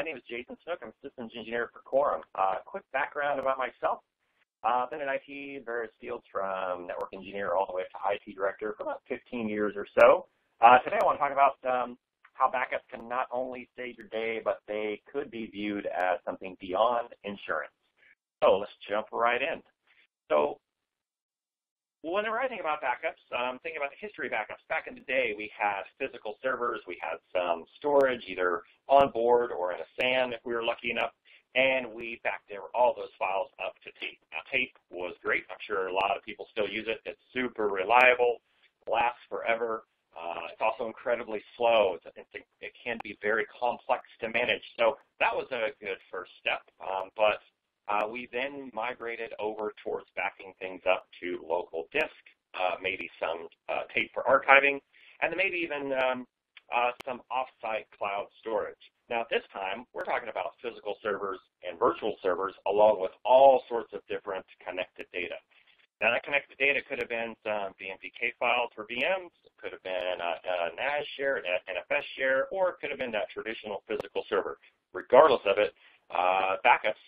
my name is Jason Snook. I'm systems engineer for Quorum. Quick background about myself. I've been in IT in various fields from network engineer all the way up to IT director for about 15 years or so. Today I want to talk about how backups can not only save your day, but they could be viewed as something beyond insurance. So let's jump right in. So whenever I think about backups, I'm thinking about the history of backups. Back in the day, we had physical servers, we had some storage, either on board or in a SAN if we were lucky enough, and we backed all those files up to tape. Now, tape was great. I'm sure a lot of people still use it. It's super reliable, lasts forever. It's also incredibly slow. It can be very complex to manage. So that was a good first step, but we then migrated over towards backing things up to local disk, maybe some tape for archiving, and then maybe even some off-site cloud storage. Now, at this time, we're talking about physical servers and virtual servers, along with all sorts of different connected data. Now, that connected data could have been some VMDK files for VMs, it could have been a NAS share, an NFS share, or it could have been that traditional physical server. Regardless of it, backups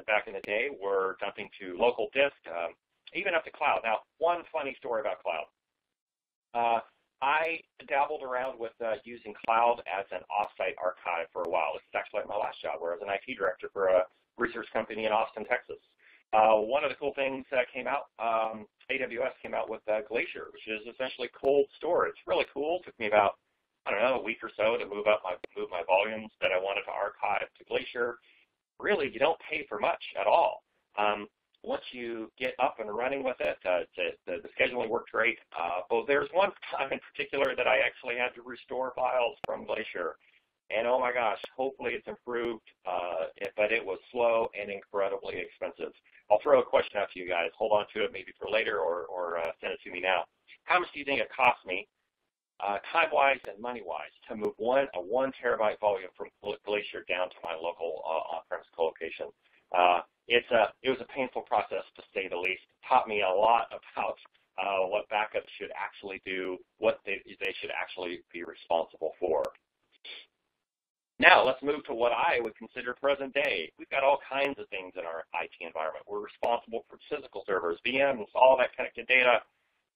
back in the day were dumping to local disk, even up to cloud. Now, one funny story about cloud. I dabbled around with using cloud as an offsite archive for a while. This is actually my last job, where I was an IT director for a research company in Austin, Texas. One of the cool things that came out, AWS came out with Glacier, which is essentially cold storage. Really cool. It took me about, I don't know, a week or so to move my volumes that I wanted to archive to Glacier. Really, you don't pay for much at all. Once you get up and running with it, the scheduling worked great. But there's one time in particular that I actually had to restore files from Glacier. And oh my gosh, hopefully it's improved, but it was slow and incredibly expensive. I'll throw a question out to you guys. Hold on to it maybe for later or send it to me now. How much do you think it cost me, time-wise and money-wise, to move a 1 terabyte volume from Glacier down to my local on-premise colocation? It was a painful process, to say the least. It taught me a lot about what backups should actually do, what they should actually be responsible for. Now, let's move to what I would consider present day. We've got all kinds of things in our IT environment. We're responsible for physical servers, VMs, all that connected data,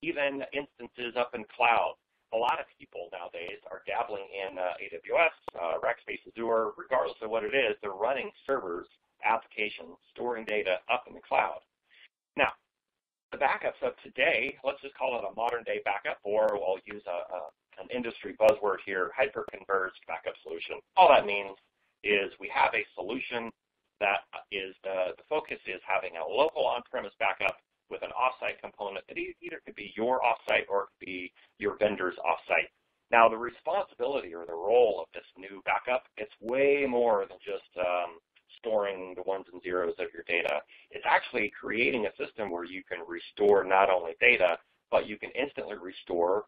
even instances up in cloud. A lot of people nowadays are dabbling in AWS, Rackspace, Azure. Regardless of what it is, they're running servers, applications, storing data up in the cloud. Now, the backups of today, let's just call it a modern day backup, or I'll use an industry buzzword here, hyper-converged backup solution. All that means is we have a solution that is, the focus is having a local on-premise backup with an off-site component that either could be your off-site or it could be your vendor's off-site. Now, the responsibility or the role of this new backup, it's way more than just storing the ones and zeros of your data. It's actually creating a system where you can restore not only data, but you can instantly restore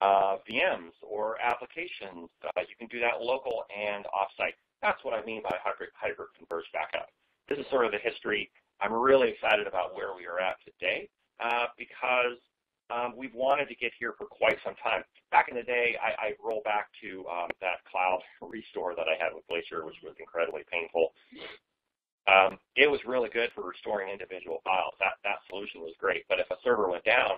VMs or applications. You can do that local and off-site. That's what I mean by hyper-converged backup. This is sort of the history. I'm really excited about where we are at today because we've wanted to get here for quite some time. Back in the day, I roll back to that cloud restore that I had with Glacier, which was incredibly painful. It was really good for restoring individual files. That solution was great, but if a server went down,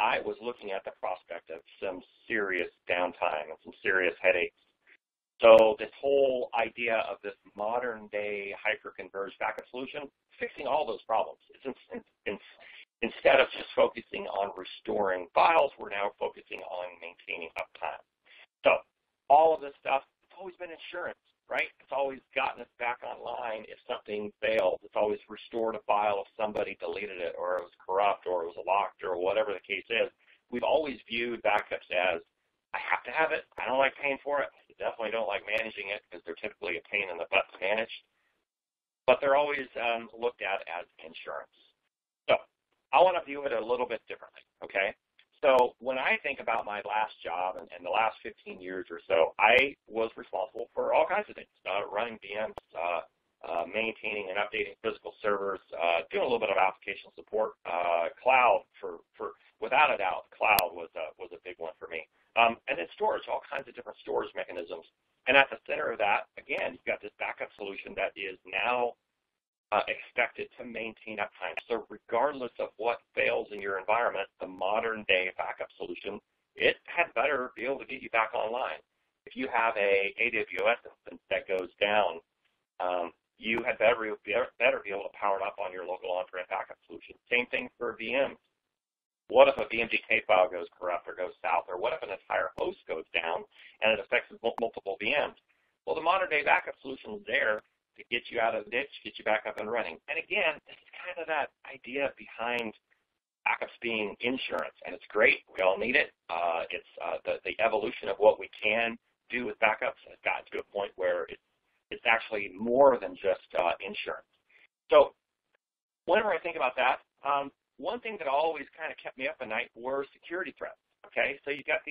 I was looking at the prospect of some serious downtime and some serious headaches. So this whole idea of this modern-day hyper-converged backup solution, fixing all those problems. Instead of just focusing on restoring files, we're now focusing on maintaining uptime. So all of this stuff, it's always been insurance, right? It's always gotten us back online if something failed. It's always restored a file if somebody deleted it or it was corrupt or it was locked or whatever the case is. We've always viewed backups as, I have to have it. I don't like paying for it. I definitely don't like managing it because they're typically a pain in the butt to manage. But they're always looked at as insurance. So I want to view it a little bit differently, okay? So when I think about my last job and the last 15 years or so, I was responsible for all kinds of things, running VMs, maintaining and updating physical servers, doing a little bit of application support, cloud for without a doubt, cloud was a big one for me. And then storage, all kinds of different storage mechanisms. And at the center of that, again, you've got this backup solution that is now expected to maintain uptime. So regardless of what fails in your environment, the modern day backup solution, it had better be able to get you back online. If you have a AWS instance that goes down, you had better be able to power it up on your local on-prem backup solution. Same thing for VMs. What if a VMGK file goes corrupt or goes south, or what if an entire host goes down and it affects multiple VMs? Well, the modern day backup solution is there to get you out of the ditch, get you back up and running. And again, this is kind of that idea behind backups being insurance, and it's great. We all need it. It's the evolution of what we can do with backups has gotten to a point where it's actually more than just insurance. So whenever I think about that, one thing that always kind of kept me up at night were security threats. Okay, so you've got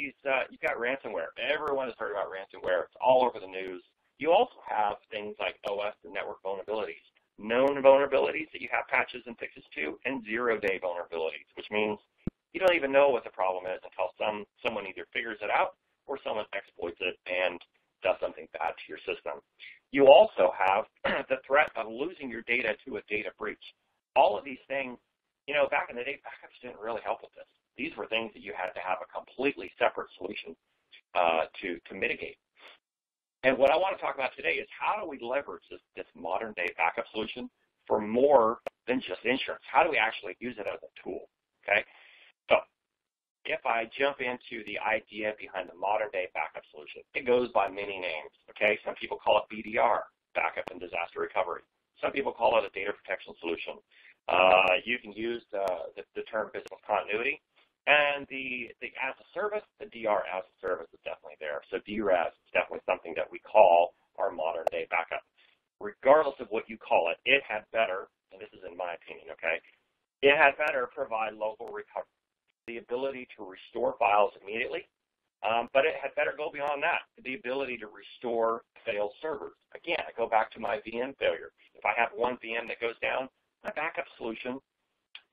ransomware. Everyone has heard about ransomware. It's all over the news. You also have things like OS and network vulnerabilities, known vulnerabilities that you have patches and fixes to, and zero-day vulnerabilities, which means you don't even know what the problem is until someone either figures it out or someone exploits it and does something bad to your system. You also have the threat of losing your data to a data breach. All of these things, back in the day, backups didn't really help with this. These were things that you had to have a completely separate solution to mitigate. And what I want to talk about today is how do we leverage this modern day backup solution for more than just insurance? How do we actually use it as a tool? Okay, so if I jump into the idea behind the modern day backup solution, it goes by many names. Okay, some people call it BDR, backup and disaster recovery. Some people call it a data protection solution. You can use the term business continuity. And the as a service, the DR as a service is definitely there. So DRAS is definitely something that we call our modern day backup. Regardless of what you call it, it had better, and this is in my opinion, okay, it had better provide local recovery, the ability to restore files immediately, but it had better go beyond that, the ability to restore failed servers. Again, I go back to my VM failure. If I have one VM that goes down, my backup solution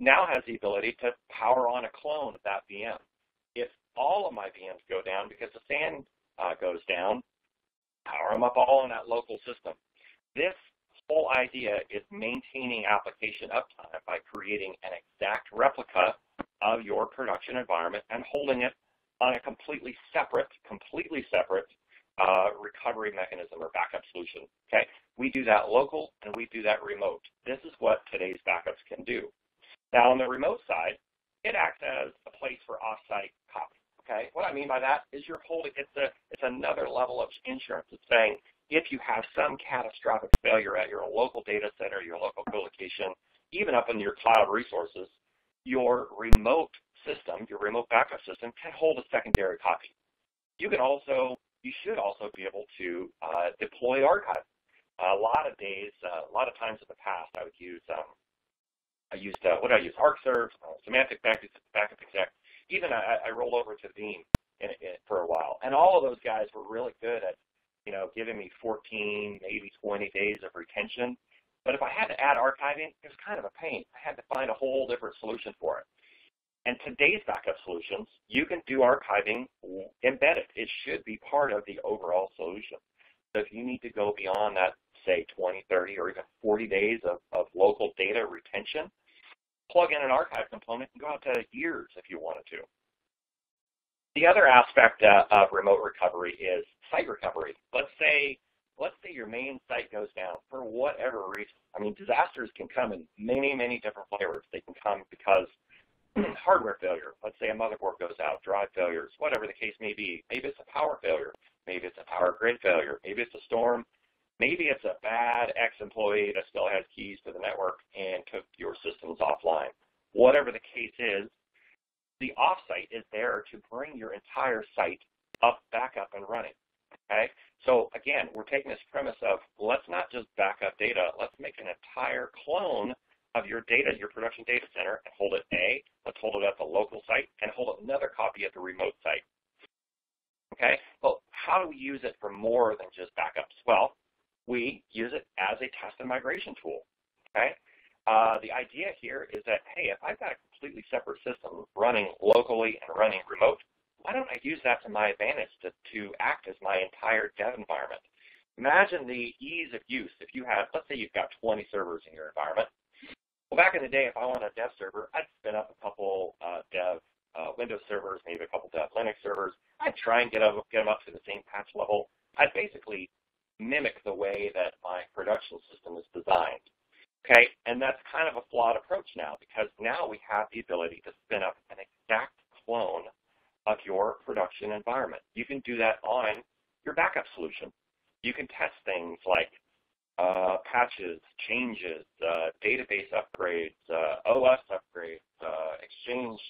now has the ability to power on a clone of that VM. If all of my VMs go down because the SAN goes down, power them up all in that local system. This whole idea is maintaining application uptime by creating an exact replica of your production environment and holding it on a completely separate recovery mechanism or backup solution. Okay, we do that local and we do that remote. This is what today's backups can do. Now, on the remote side, it acts as a place for off-site copy. Okay, what I mean by that is you're holding it's another level of insurance. It's saying if you have some catastrophic failure at your local data center, your local co-location, even up in your cloud resources, your remote system, your remote backup system, can hold a secondary copy. You should also be able to deploy archive. A lot of times in the past, I used ArcServe, Semantic Backup Exec. Even I rolled over to Veeam for a while, and all of those guys were really good at, giving me 14, maybe 20 days of retention. But if I had to add archiving, it was kind of a pain. I had to find a whole different solution for it. And today's backup solutions, you can do archiving embedded. It should be part of the overall solution. So if you need to go beyond that, say 20, 30, or even 40 days of local data retention, plug in an archive component and go out to years if you wanted to. The other aspect of remote recovery is site recovery. Let's say your main site goes down for whatever reason. I mean, disasters can come in many, many different flavors. They can come because hardware failure. Let's say a motherboard goes out, drive failures, whatever the case may be. Maybe it's a power failure. Maybe it's a power grid failure. Maybe it's a storm. Maybe it's a bad ex-employee that still has keys to the network and took your systems offline. Whatever the case is, the offsite is there to bring your entire site back up and running. Okay? So again, we're taking this premise of let's not just back up data, let's make an entire clone of your data, your production data center, and hold it let's hold it at the local site and hold another copy at the remote site. Okay? Well, how do we use it for more than just backups? Well, we use it as a test and migration tool. Okay? The idea here is that, hey, if I've got a completely separate system running locally and running remote, why don't I use that to my advantage to act as my entire dev environment? Imagine the ease of use. If you have, let's say you've got 20 servers in your environment. Well, back in the day, if I wanted a dev server, I'd spin up a couple dev Windows servers, maybe a couple dev Linux servers. I'd try and get them up to the same patch level. I'd basically mimic the way that my production system is designed. Okay, and that's kind of a flawed approach now, because now we have the ability to spin up an exact clone of your production environment. You can do that on your backup solution. You can test things like patches, changes, database upgrades, OS upgrades, Exchange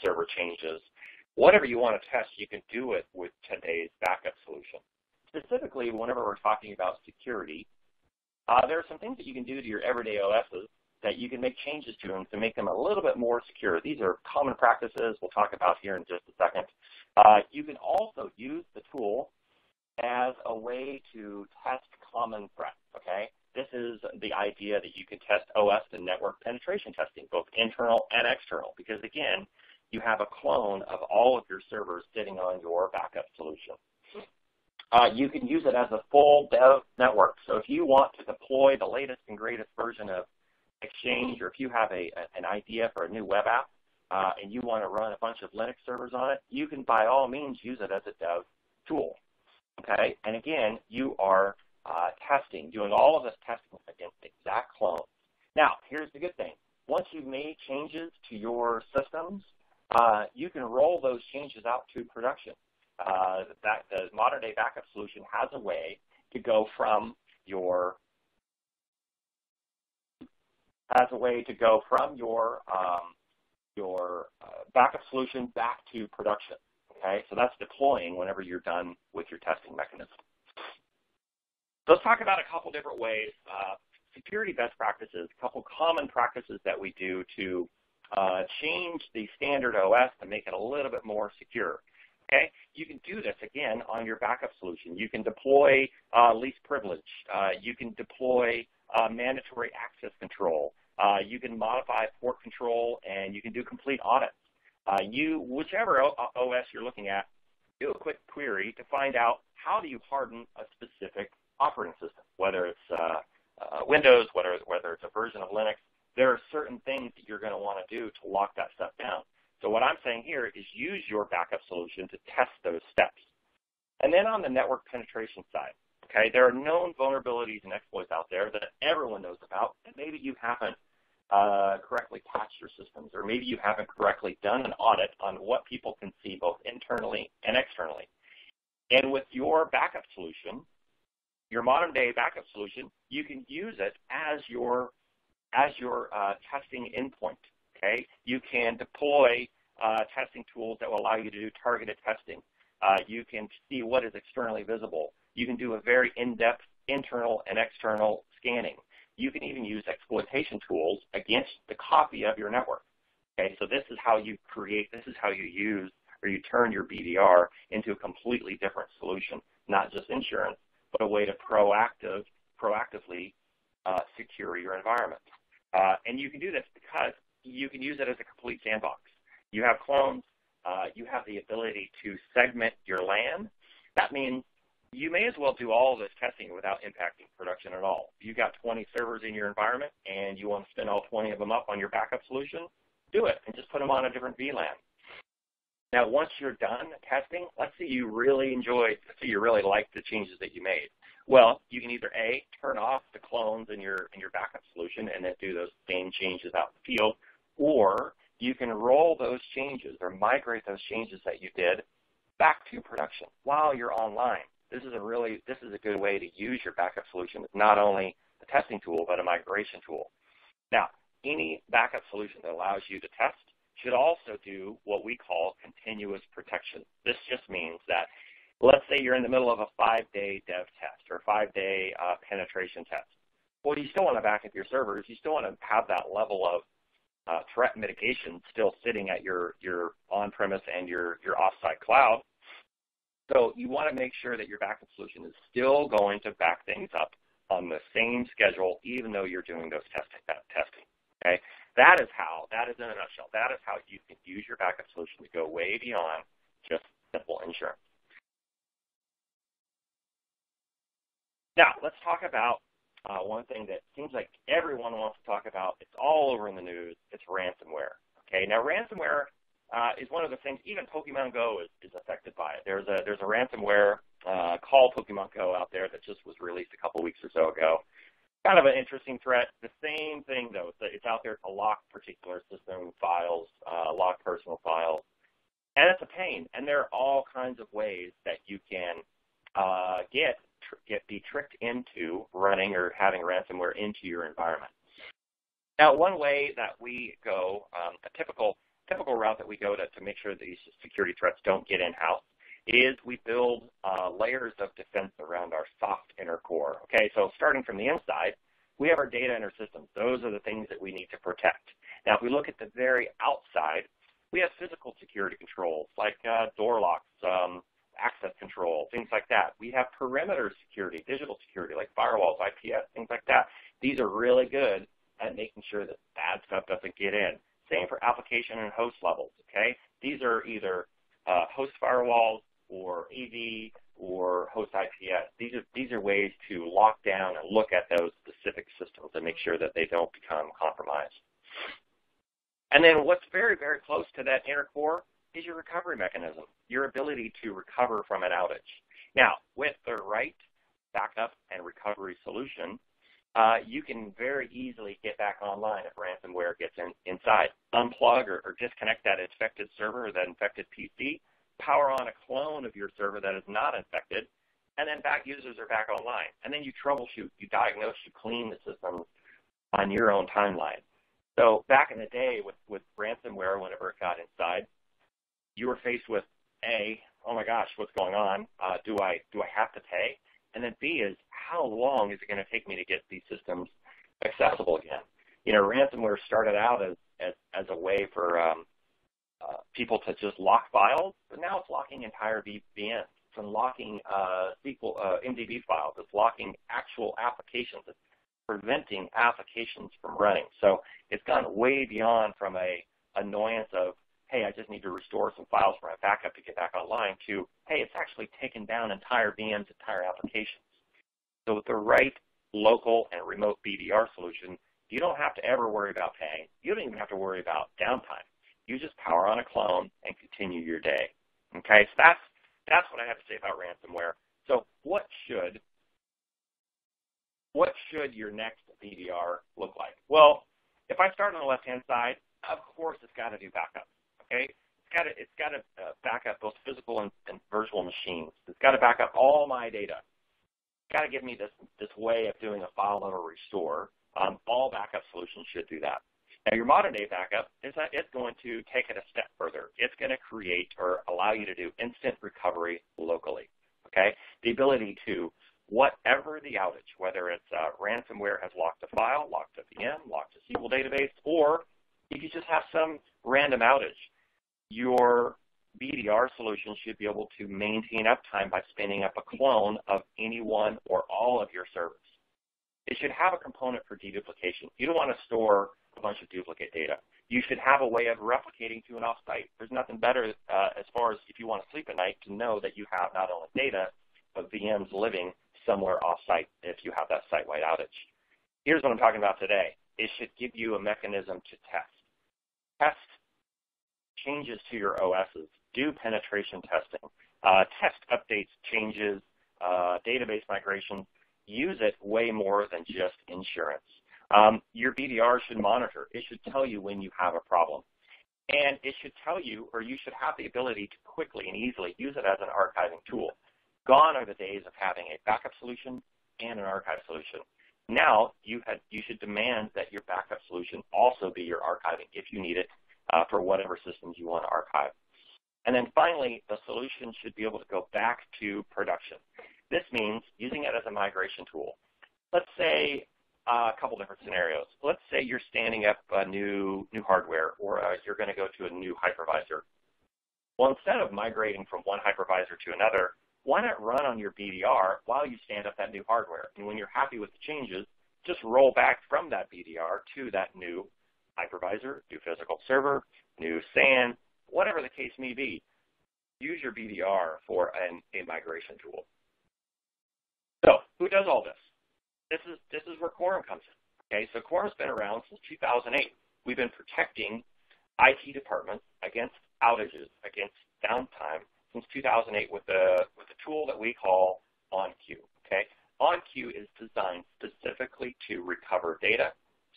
server changes. Whatever you want to test, you can do it with today's backup solution. Specifically, whenever we're talking about security, there are some things that you can do to your everyday OSs that you can make changes to them to make them a little bit more secure. These are common practices we'll talk about here in just a second. You can also use the tool as a way to test common threats, okay? This is the idea that you can test OS and network penetration testing, both internal and external, because again, you have a clone of all of your servers sitting on your backup solution. You can use it as a full dev network. So if you want to deploy the latest and greatest version of Exchange, or if you have an idea for a new web app and you want to run a bunch of Linux servers on it, you can by all means use it as a dev tool. Okay, and again, you are doing all of this testing against exact clones. Now, here's the good thing. Once you've made changes to your systems, you can roll those changes out to production. The modern day backup solution has a way to go from your backup solution back to production. Okay, so that's deploying whenever you're done with your testing mechanism. So let's talk about a couple different ways, security best practices, a couple common practices that we do to change the standard OS to make it a little bit more secure. Okay, you can do this again on your backup solution. You can deploy least privilege. You can deploy mandatory access control. You can modify port control, and you can do complete audits. Whichever OS you're looking at, do a quick query to find out how do you harden a specific operating system, whether it's Windows, whether it's a version of Linux. There are certain things that you're going to want to do to lock that stuff down. So what I'm saying here is use your backup solution to test those steps. And then on the network penetration side, okay, there are known vulnerabilities and exploits out there that everyone knows about, and maybe you haven't correctly patched your systems, or maybe you haven't correctly done an audit on what people can see both internally and externally. And with your backup solution, your modern day backup solution, you can use it as your testing endpoint. Okay, you can deploy testing tools that will allow you to do targeted testing. You can see what is externally visible. You can do a very in-depth internal and external scanning. You can even use exploitation tools against the copy of your network. Okay, so this is how you use or you turn your BDR into a completely different solution, not just insurance, but a way to proactively secure your environment. And you can do this because you can use it as a complete sandbox. You have clones. You have the ability to segment your LAN. That means you may as well do all of this testing without impacting production at all. If you've got 20 servers in your environment and you want to spin all 20 of them up on your backup solution, do it and just put them on a different VLAN. Now, once you're done testing, let's say you really liked the changes that you made. Well, you can either A, turn off the clones in your backup solution and then do those same changes out in the field, or you can roll those changes or migrate those changes that you did back to production while you're online. This is a good way to use your backup solution as not only a testing tool, but a migration tool. Now, any backup solution that allows you to test should also do what we call continuous protection. This just means that, let's say you're in the middle of a 5-day dev test or a 5-day penetration test. Well, you still want to back up your servers. You still want to have that level of threat mitigation still sitting at your on-premise and your off-site cloud. So you want to make sure that your backup solution is still going to back things up on the same schedule, even though you're doing those testing. Okay, that is in a nutshell. That is how you can use your backup solution to go way beyond simple insurance. Now, let's talk about one thing that seems like everyone wants to talk about. It's all over in the news. It's ransomware. Okay, now ransomware is one of the things. Even Pokemon Go is affected by it. There's a ransomware called Pokemon Go out there that just was released a couple weeks or so ago. Kind of an interesting threat. The same thing though. It's out there to lock particular system files, lock personal files, and it's a pain. And there are all kinds of ways that you can be tricked into running or having ransomware into your environment. Now, one way that we go, a typical route that we go to make sure that these security threats don't get in-house is we build layers of defense around our soft inner core. Okay, so starting from the inside, we have our data inner systems. Those are the things that we need to protect. Now, if we look at the very outside, we have physical security controls like door locks, access control, things like that. We have perimeter security, digital security, like firewalls, IPS, things like that. These are really good at making sure that bad stuff doesn't get in. Same for application and host levels, okay? These are either host firewalls or AV or host IPS. These are ways to lock down and look at those specific systems and make sure that they don't become compromised. And then what's very, very close to that inner core is your recovery mechanism, your ability to recover from an outage. Now, with the right backup and recovery solution, you can very easily get back online if ransomware gets inside. Unplug or disconnect that infected server or that infected PC, power on a clone of your server that is not infected, and then users are back online. And then you troubleshoot, you diagnose, you clean the system on your own timeline. So back in the day with ransomware, whenever it got inside, you were faced with A, oh my gosh, what's going on? Do I have to pay? And then B is, how long is it going to take me to get these systems accessible again? You know, ransomware started out as a way for people to just lock files, but now it's locking entire VMs. It's unlocking MDB files. It's locking actual applications. It's preventing applications from running. So it's gone way beyond from a annoyance of, hey, I just need to restore some files for my backup to get back online, to, hey, it's actually taken down entire VMs, entire applications. So with the right local and remote BDR solution, you don't have to ever worry about paying. You don't even have to worry about downtime. You just power on a clone and continue your day. Okay, so that's what I have to say about ransomware. So what should your next BDR look like? Well, if I start on the left-hand side, of course it's got to do backup. Okay, it's got to back up both physical and virtual machines. It's got to back up all my data. It's got to give me this way of doing a file level restore. All backup solutions should do that. Now, your modern day backup it's going to take it a step further. It's going to create or allow you to do instant recovery locally. Okay, the ability to, whatever the outage, whether it's ransomware has locked a file, locked a VM, locked a SQL database, or if you just have some random outage, your BDR solution should be able to maintain uptime by spinning up a clone of any one or all of your servers. It should have a component for deduplication. You don't want to store a bunch of duplicate data. You should have a way of replicating to an offsite. There's nothing better as far as if you want to sleep at night to know that you have not only data, but VMs living somewhere offsite if you have that site-wide outage. Here's what I'm talking about today. It should give you a mechanism to test. Test changes to your OSs. Do penetration testing. Test updates, changes, database migration. Use it way more than just insurance. Your BDR should monitor. It should tell you when you have a problem. And it should tell you, or you should have the ability to quickly and easily use it as an archiving tool. Gone are the days of having a backup solution and an archive solution. Now, you should demand that your backup solution also be your archiving if you need it for whatever systems you want to archive. And then finally, the solution should be able to go back to production. This means using it as a migration tool. Let's say a couple different scenarios. Let's say you're standing up a new hardware, or you're going to go to a new hypervisor. Well, instead of migrating from one hypervisor to another, why not run on your BDR while you stand up that new hardware? And when you're happy with the changes, just roll back from that BDR to that new hypervisor, new physical server, new SAN, whatever the case may be. use your BDR for a migration tool. So who does all this? This is where Quorum comes in. Okay, so Quorum's been around since 2008. We've been protecting IT departments against outages, against downtime since 2008 with a tool that we call OnQ. Okay, OnQ is designed specifically to recover data,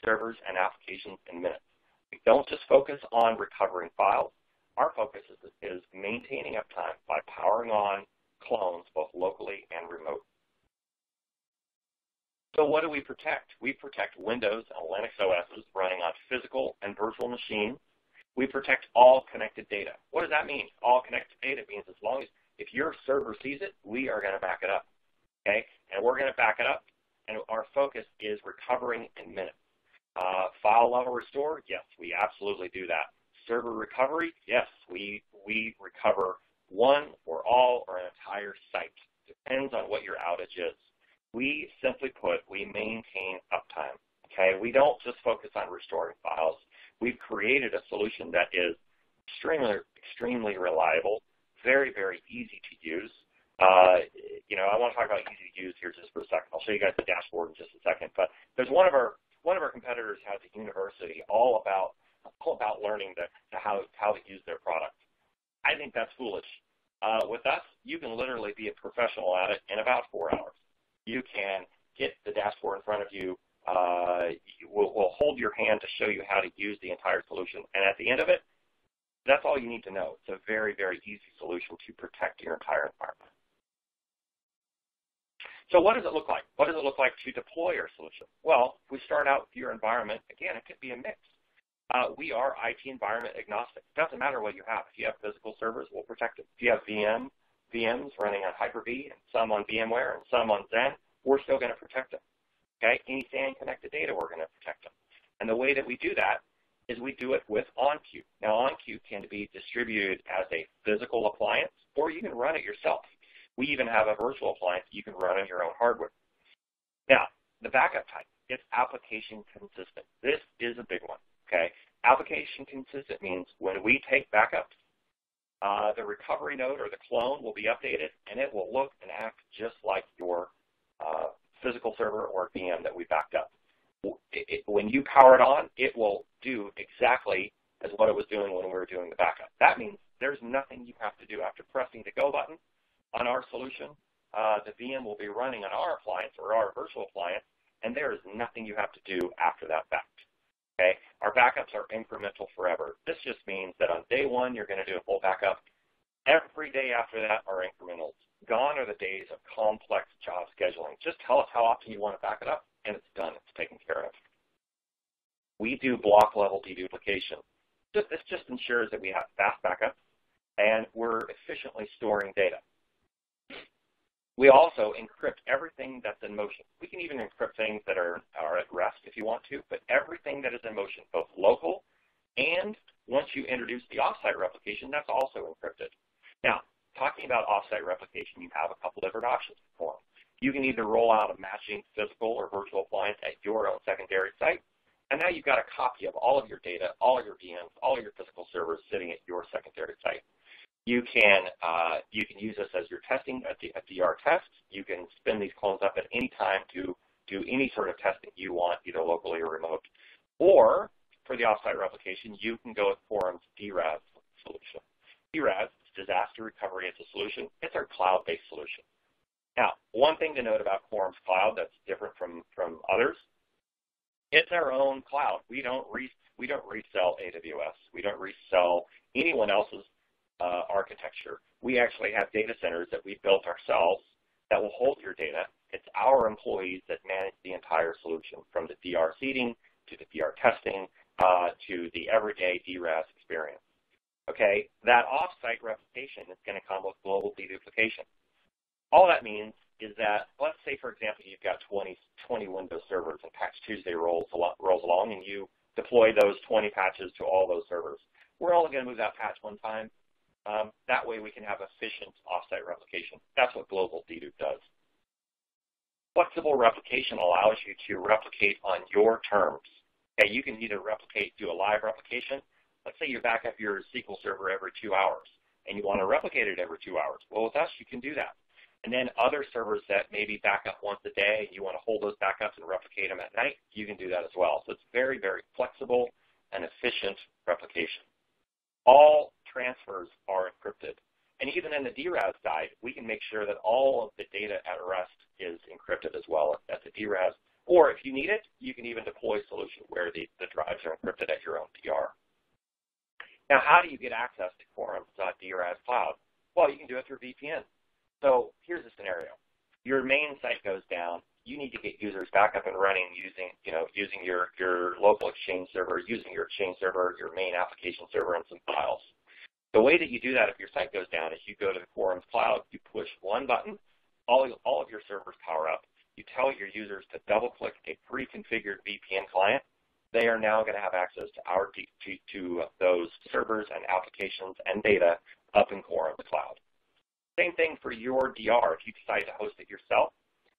servers, and applications in minutes. We don't just focus on recovering files. Our focus is maintaining uptime by powering on clones both locally and remote. So what do we protect? We protect Windows and Linux OSs running on physical and virtual machines. We protect all connected data. What does that mean? All connected data means as long as if your server sees it, we are going to back it up. Okay? And we're going to back it up, and our focus is recovering in minutes. File level restore, yes, we absolutely do that. Server recovery, yes, we recover one or all or an entire site. Depends on what your outage is. We simply put, we maintain uptime. Okay, we don't just focus on restoring files. We've created a solution that is extremely reliable, very, very easy to use. I want to talk about easy to use here just for a second. I'll show you guys the dashboard in just a second. But there's one of our competitors has a university all about learning how to use their product. I think that's foolish. With us, you can literally be a professional at it in about 4 hours. You can get the dashboard in front of you. We'll hold your hand to show you how to use the entire solution. And at the end of it, that's all you need to know. It's a very, very easy solution to protect your entire environment. So what does it look like? What does it look like to deploy our solution? Well, if we start out with your environment, again, it could be a mix. We are IT environment agnostic. It doesn't matter what you have. If you have physical servers, we'll protect them. If you have VMs running on Hyper-V and some on VMware and some on Xen, we're still going to protect them. Okay? Any SAN connected data, we're going to protect them. And the way that we do that is we do it with OnQ. Now, OnQ can be distributed as a physical appliance, or you can run it yourself. We even have a virtual appliance you can run on your own hardware. Now, the backup type, it's application consistent. This is a big one, okay? Application consistent means when we take backups, the recovery node or the clone will be updated, and it will look and act just like your physical server or VM that we backed up. When you power it on, it will do exactly as what it was doing when we were doing the backup. That means there's nothing you have to do. After pressing the go button on our solution, the VM will be running on our appliance or our virtual appliance, and there is nothing you have to do after that fact. Okay? Our backups are incremental forever. This just means that on day one, you're going to do a full backup. Every day after that are incrementals. Gone are the days of complex job scheduling. Just tell us how often you want to back it up, and it's done. It's taken care of. We do block level deduplication. This just ensures that we have fast backups, and we're efficiently storing data. We also encrypt everything that's in motion. We can even encrypt things that are at rest if you want to, but everything that is in motion, both local and once you introduce the offsite replication, that's also encrypted. Now, talking about offsite replication, you have a couple different options for them. You can either roll out a matching physical or virtual appliance at your own secondary site, and now you've got a copy of all of your data, all of your VMs, all of your physical servers sitting at your secondary site. You can use this as your testing, a DR test. You can spin these clones up at any time to do any sort of testing you want, either locally or remote. Or for the offsite replication, you can go with Quorum's DRAS solution. DRAS, disaster recovery as a solution. It's our cloud-based solution. Now, one thing to note about Quorum's cloud that's different from others, it's our own cloud. We don't resell AWS. We don't resell anyone else's architecture. We actually have data centers that we built ourselves that will hold your data. It's our employees that manage the entire solution, from the DR seeding to the DR testing to the everyday DRAS experience. Okay, that offsite replication is going to come with global deduplication. All that means is that, let's say, for example, you've got 20 Windows servers and Patch Tuesday rolls along, and you deploy those 20 patches to all those servers. We're only going to move that patch one time. That way we can have efficient offsite replication. That's what global dedupe does. Flexible replication allows you to replicate on your terms. Okay, you can either do a live replication. Let's say you back up your SQL server every 2 hours, and you want to replicate it every 2 hours. Well, with us, you can do that. And then other servers that maybe back up once a day, you want to hold those backups and replicate them at night, you can do that as well. So it's very, very flexible and efficient replication. All transfers are encrypted. And even in the DRAS side, we can make sure that all of the data at rest is encrypted as well at the DRAS. Or if you need it, you can even deploy a solution where the drives are encrypted at your own DR. Now, how do you get access to Quorum's DRAS cloud? Well, you can do it through VPN. So here's a scenario. Your main site goes down. You need to get users back up and running using your local Exchange server, using your Exchange server, your main application server, and some files. The way that you do that if your site goes down is you go to the Quorum's cloud, you push one button, all of your servers power up. You tell your users to double-click a pre-configured VPN client. They are now going to have access to those servers and applications and data up in Quorum's cloud. Same thing for your DR. If you decide to host it yourself,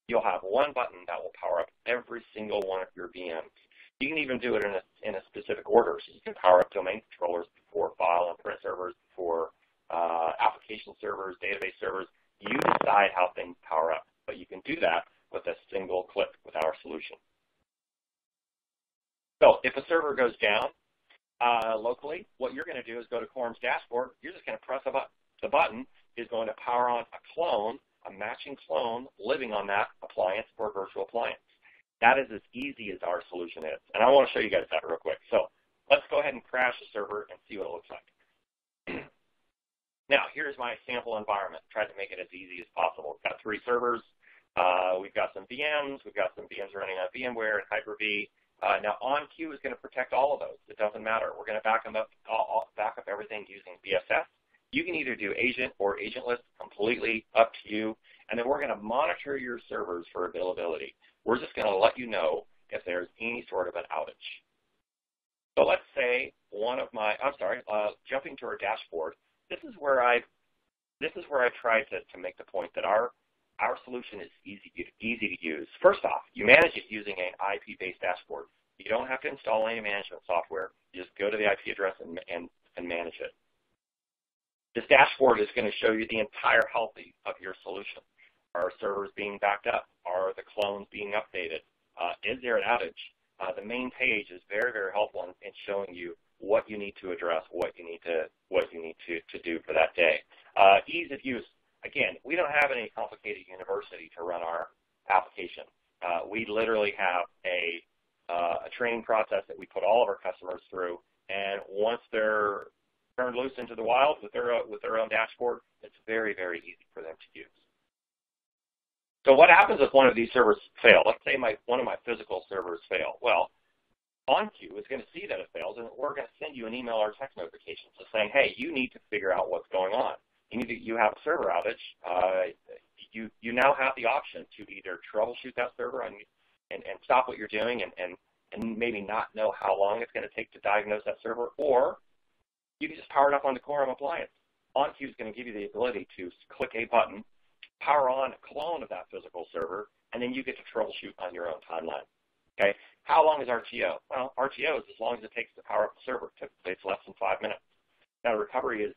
you'll have one button that will power up every single one of your VMs. You can even do it in a specific order. So you can power up domain controllers before file and print servers, before application servers, database servers. You decide how things power up, but you can do that with a single click with our solution. So if a server goes down locally, what you're going to do is go to Quorum's dashboard. You're just going to press a button. The button is going to power on a clone, a matching clone living on that appliance or virtual appliance. That is as easy as our solution is. And I want to show you guys that real quick. So let's go ahead and crash the server and see what it looks like. Now, here's my sample environment. Tried to make it as easy as possible. We've got 3 servers. We've got some VMs. We've got some VMs running on VMware and Hyper-V. Now, OnQ is going to protect all of those. It doesn't matter. We're going to back up everything using BSS. You can either do agent or agentless, completely up to you. And then we're going to monitor your servers for availability. We're just going to let you know if there's any sort of an outage. So let's say jumping to our dashboard, this is where I tried to make the point that our solution is easy to use. First off, you manage it using an IP-based dashboard. You don't have to install any management software. You just go to the IP address and manage it. This dashboard is going to show you the entire health of your solution. Are servers being backed up? Are the clones being updated? Is there an outage? The main page is very, very helpful in showing you what you need to address, what you need to do for that day. Ease of use. Again, we don't have any complicated university to run our application. We literally have a training process that we put all of our customers through, and once they're turned loose into the wild with their own dashboard, it's very, very easy for them to use. So what happens if one of these servers fail? Let's say one of my physical servers fail. Well, OnQ is going to see that it fails, and we're going to send you an email or text notification saying, hey, you need to figure out what's going on. You have a server outage. You now have the option to either troubleshoot that server and stop what you're doing and maybe not know how long it's going to take to diagnose that server, or you can just power it up on the Quorum appliance. OnQ is going to give you the ability to click a button, power on a clone of that physical server, and then you get to troubleshoot on your own timeline. Okay? How long is RTO? Well, RTO is as long as it takes to power up the server. Typically, it's less than 5 minutes. Now, recovery is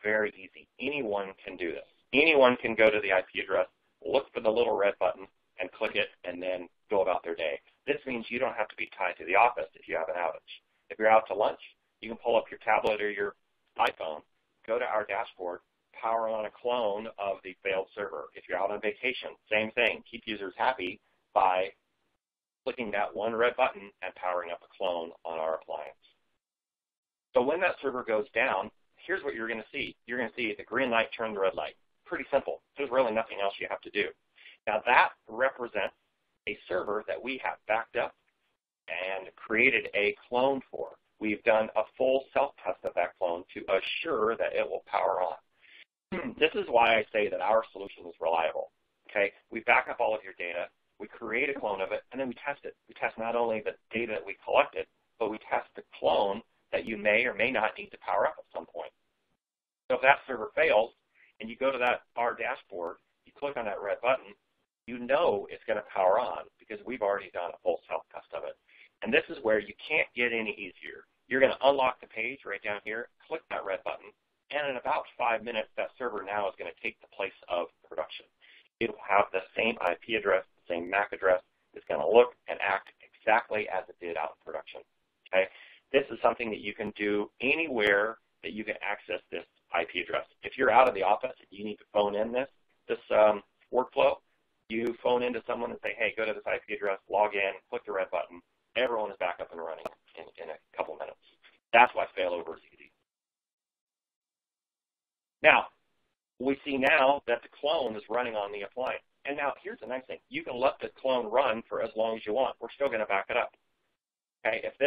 very easy. Anyone can do this. Anyone can go to the IP address, look for the little red button, and click it, and then go about their day. This means you don't have to be tied to the office if you have an outage. If you're out to lunch, you can pull up your tablet or your iPhone, go to our dashboard, power on a clone of the failed server. If you're out on vacation, same thing. Keep users happy by clicking that one red button and powering up a clone on our appliance. So when that server goes down, here's what you're going to see. You're going to see the green light turn the red light. Pretty simple. There's really nothing else you have to do. Now that represents a server that we have backed up and created a clone for. We've done a full self-test of that clone to assure that it will power on. This is why I say that our solution is reliable. Okay, we back up all of your data, we create a clone of it, and then we test it. We test not only the data that we collected, but we test the clone that you may or may not need to power up at some point. So if that server fails, and you go to our dashboard, you click on that red button, you know it's going to power on because we've already done a full self-test of it. And this is where you can't get any easier. You're going to unlock the page right down here, click that red button, And in about 5 minutes, that server now is going to take the place of production. It will have the same IP address, the same MAC address. It's going to look and act exactly as it did out in production. Okay? This is something that you can do anywhere that you can access this IP address. If you're out of the office and you need to phone in this workflow, you phone into someone and say, hey, go to this IP address, log in, click the red button. Everyone is back up and running in a couple minutes. That's why failover is easy. Now, we see now that the clone is running on the appliance. And now here's the nice thing. You can let the clone run for as long as you want. We're still going to back it up. Okay? If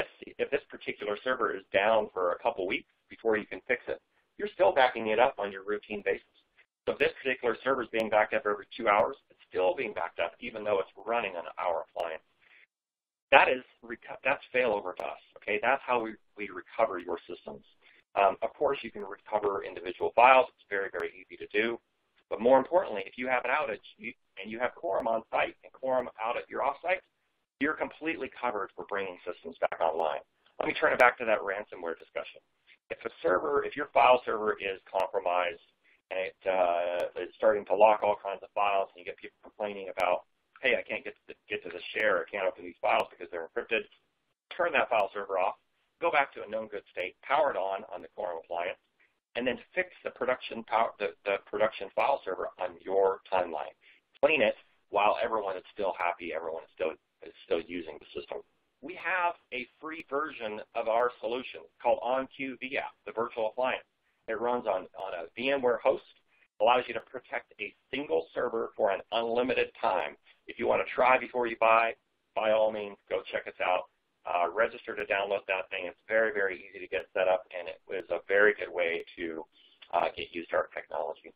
this particular server is down for a couple weeks before you can fix it, you're still backing it up on your routine basis. So if this particular server is being backed up every 2 hours, it's still being backed up even though it's running on our appliance. That's failover to us. Okay? That's how we recover your systems. Of course, you can recover individual files. It's very, very easy to do. But more importantly, if you have an outage and you have Quorum on site and Quorum out at your offsite, you're completely covered for bringing systems back online. Let me turn it back to that ransomware discussion. If your file server is compromised and it's starting to lock all kinds of files, and you get people complaining about, hey, I can't get to the share, I can't open these files because they're encrypted, turn that file server off. Go back to a known good state, power it on the Quorum appliance, and then fix the production file server on your timeline. Clean it while everyone is still happy, everyone is still using the system. We have a free version of our solution called OnQ vApp, the virtual appliance. It runs on a VMware host, allows you to protect a single server for an unlimited time. If you want to try before you buy, by all means, go check us out. Register to download that thing. It's very, very easy to get set up, and it was a very good way to get used to our technology.